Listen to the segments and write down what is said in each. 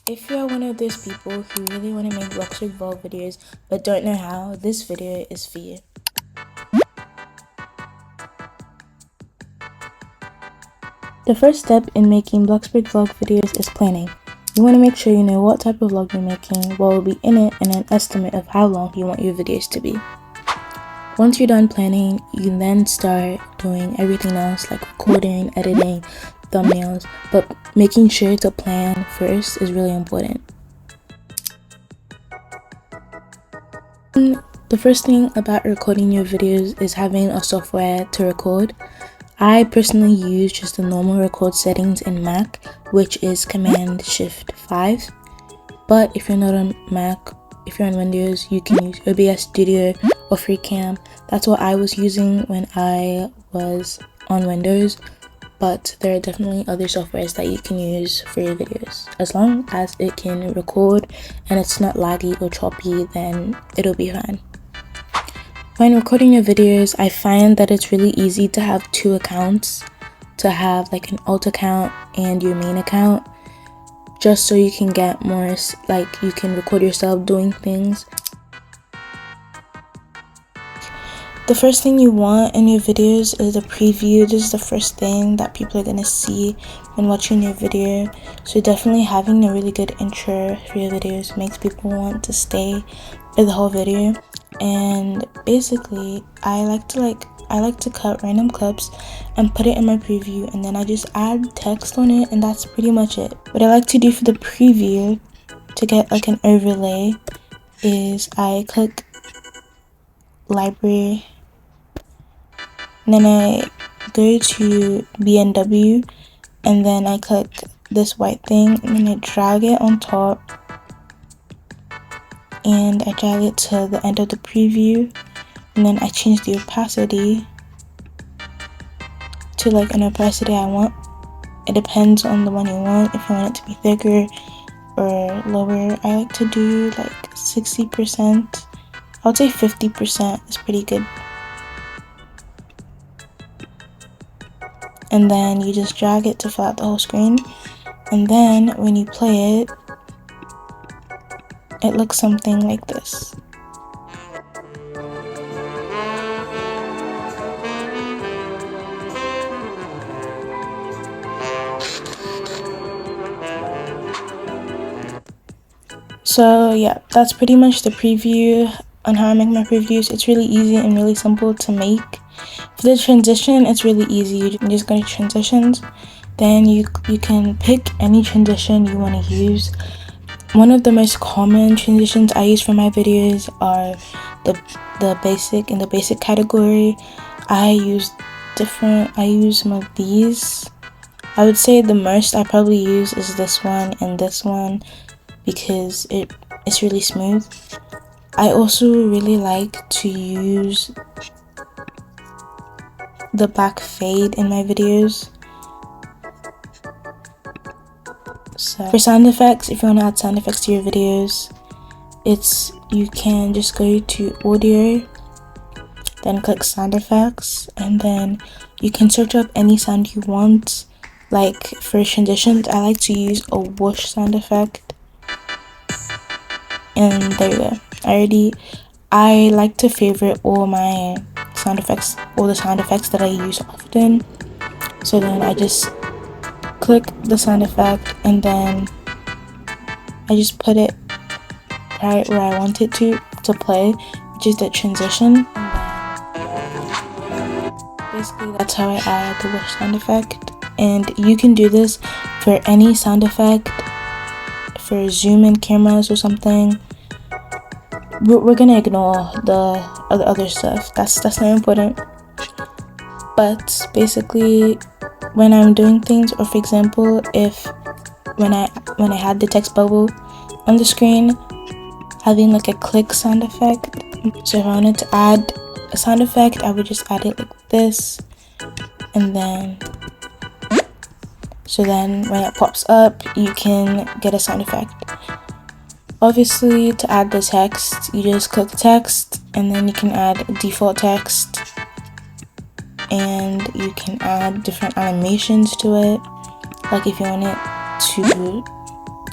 If you are one of those people who really want to make BLOXBURG vlog videos but don't know how, this video is for you. The first step in making BLOXBURG vlog videos is planning. You want to make sure you know what type of vlog you're making, what will be in it, and an estimate of how long you want your videos to be. Once you're done planning, you can then start doing everything else like recording, editing, thumbnails, but making sure to plan first is really important. The first thing about recording your videos is having a software to record. I personally use just the normal record settings in Mac, which is Command-Shift-5. But if you're not on Mac, if you're on Windows, you can use OBS Studio or FreeCam. That's what I was using when I was on Windows. But there are definitely other softwares that you can use for your videos. As long as it can record and it's not laggy or choppy, then it'll be fine. When recording your videos, I find that it's really easy to have two accounts, to have like an alt account and your main account, just so you can get more, like you can record yourself doing things. The first thing you want in your videos is a preview. This is the first thing that people are going to see when watching your video. So definitely having a really good intro for your videos makes people want to stay for the whole video. And basically, I like to cut random clips and put it in my preview, and then I just add text on it, and that's pretty much it. What I like to do for the preview to get like an overlay is I click library, and then I go to BNW, and then I click this white thing, and then I drag it on top, and I drag it to the end of the preview, and then I change the opacity to like an opacity I want. It depends on the one you want, if you want it to be thicker or lower. I like to do like 60%. I would say 50% is pretty good. And then you just drag it to fill out the whole screen, and then when you play it, it looks something like this. So yeah, that's pretty much the preview on how I make my previews. It's really easy and really simple to make. For the transition, it's really easy. You can just go to transitions, then you can pick any transition you want to use. One of the most common transitions I use for my videos are the basic. In the basic category, I use some of these. I would say the most I probably use is this one and this one, because it's really smooth. I also really like to use the back fade in my videos. So for sound effects, if you want to add sound effects to your videos, you can just go to audio, then click sound effects, and then you can search up any sound you want. Like for transitions, I like to use a whoosh sound effect, and there you go. I like to favorite all my sound effects, all the sound effects that I use often. So then I just click the sound effect, and then I just put it right where I want it to play, which is the transition. Basically, that's how I add the whoosh sound effect. And you can do this for any sound effect, for zoom in cameras or something. We're gonna ignore the other stuff. That's not important. But basically, when I'm doing things, or for example, if when I had the text bubble on the screen, having like a click sound effect. So if I wanted to add a sound effect, I would just add it like this, and then so then when it pops up, you can get a sound effect. Obviously, to add the text, you just click text, and then you can add default text, and you can add different animations to it. Like if you want it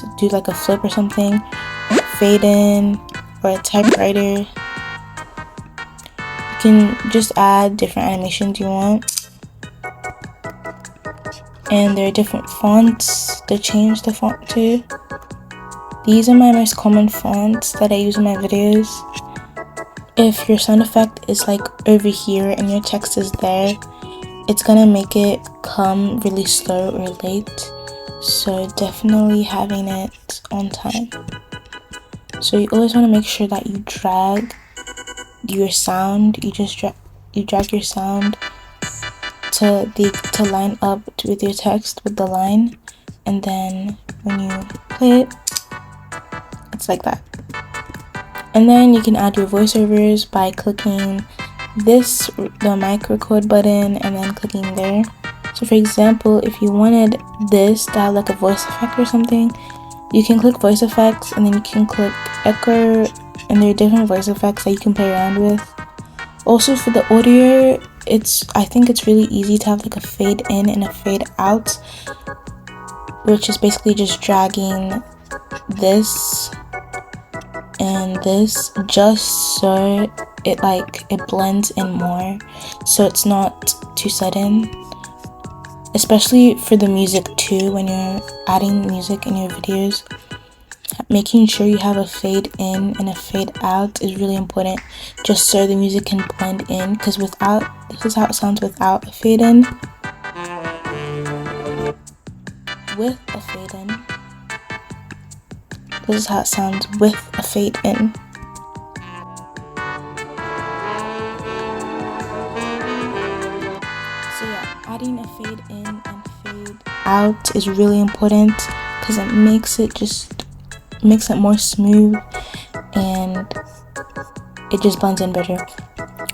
to do like a flip or something, fade in, or a typewriter. You can just add different animations you want. And there are different fonts to change the font to. These are my most common fonts that I use in my videos. If your sound effect is like over here and your text is there, it's gonna make it come really slow or late. So definitely having it on time. So you always want to make sure that you drag your sound. You drag your sound to line up with your text, with the line, and then when you play it, it's like that. And then you can add your voiceovers by clicking the mic record button and then clicking there. So for example, if you wanted this to have like a voice effect or something, you can click voice effects and then you can click echo, and there are different voice effects that you can play around with. Also for the audio, I think it's really easy to have like a fade in and a fade out, which is basically just dragging this and this just so it blends in more, so it's not too sudden. Especially for the music too, when you're adding music in your videos, making sure you have a fade in and a fade out is really important, just so the music can blend in, because this is how it sounds without a fade in. With a fade in, this is how it sounds with a fade in. So yeah, adding a fade in and fade out is really important because it makes it more smooth and it just blends in better.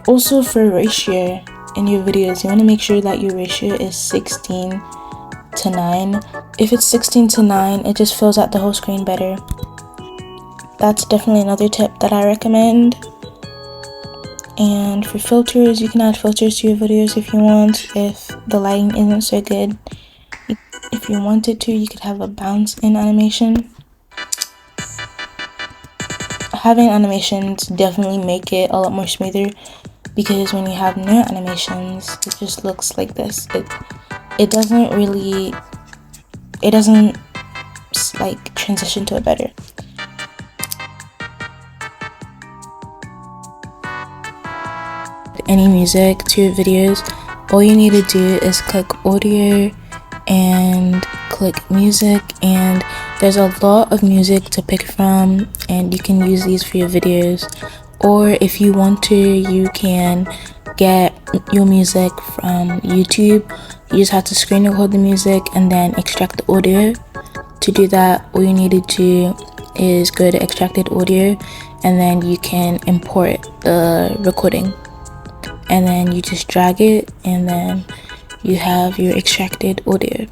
Also for ratio in your videos, you want to make sure that your ratio is 16:9. If it's 16:9, it just fills out the whole screen better. That's definitely another tip that I recommend. And for filters, you can add filters to your videos if you want, if the lighting isn't so good. If you wanted to, you could have a bounce in animation. Having animations definitely make it a lot more smoother, because when you have no animations, it just looks like this. It doesn't like transition to it better. Any music to your videos, all you need to do is click audio and click music, and there's a lot of music to pick from, and you can use these for your videos. Or if you want to, you can get your music from YouTube. You just have to screen record the music and then extract the audio. To do that, all you need to do is go to extracted audio, and then you can import the recording, and then you just drag it, and then you have your extracted audio.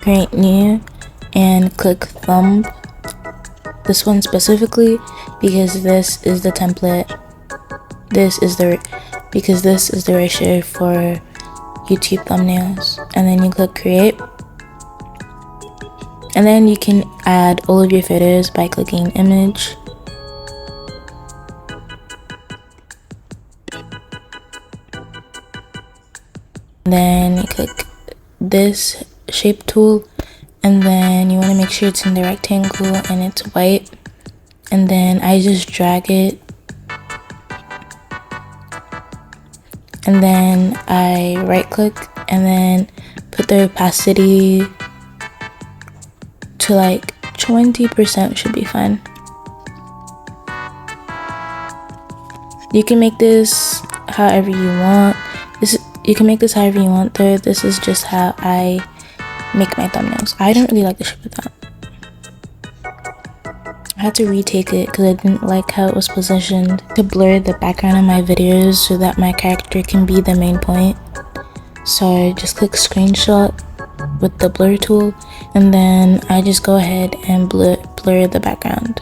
Create new and click thumb, this one specifically, because this is the template, because this is the ratio for YouTube thumbnails. And then you click create, and then you can add all of your photos by clicking image, and then you click this shape tool, and then you want to make sure it's in the rectangle and it's white, and then I just drag it, and then I right click and then put the opacity to like 20%, should be fine. You can make this however you want. You can make this however you want though. This is just how I make my thumbnails. I don't really like the shape of that. I had to retake it because I didn't like how it was positioned to blur the background of my videos so that my character can be the main point. So I just click screenshot with the blur tool, and then I just go ahead and blur the background.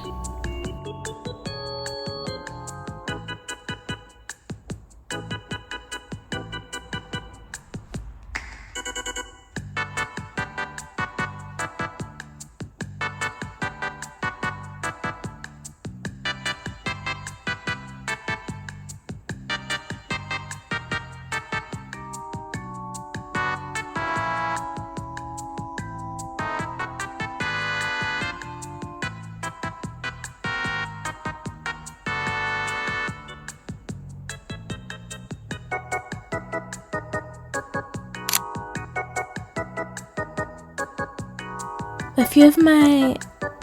A few of my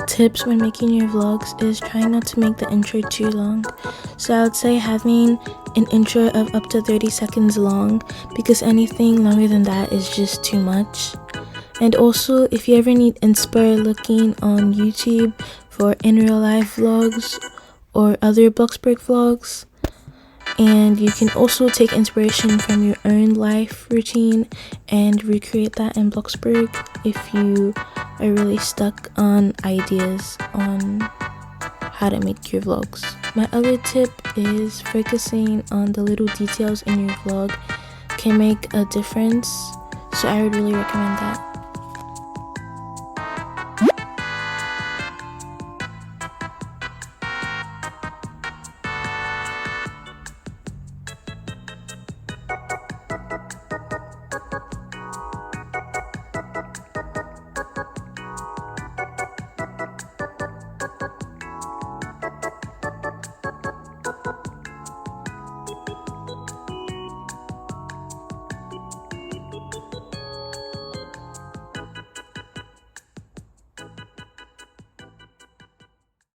tips when making your vlogs is trying not to make the intro too long. So I would say having an intro of up to 30 seconds long, because anything longer than that is just too much. And also, if you ever need inspo looking on YouTube for in real life vlogs or other BLOXBURG vlogs, and you can also take inspiration from your own life routine and recreate that in BLOXBURG if you are really stuck on ideas on how to make your vlogs. My other tip is focusing on the little details in your vlog can make a difference, so I would really recommend that.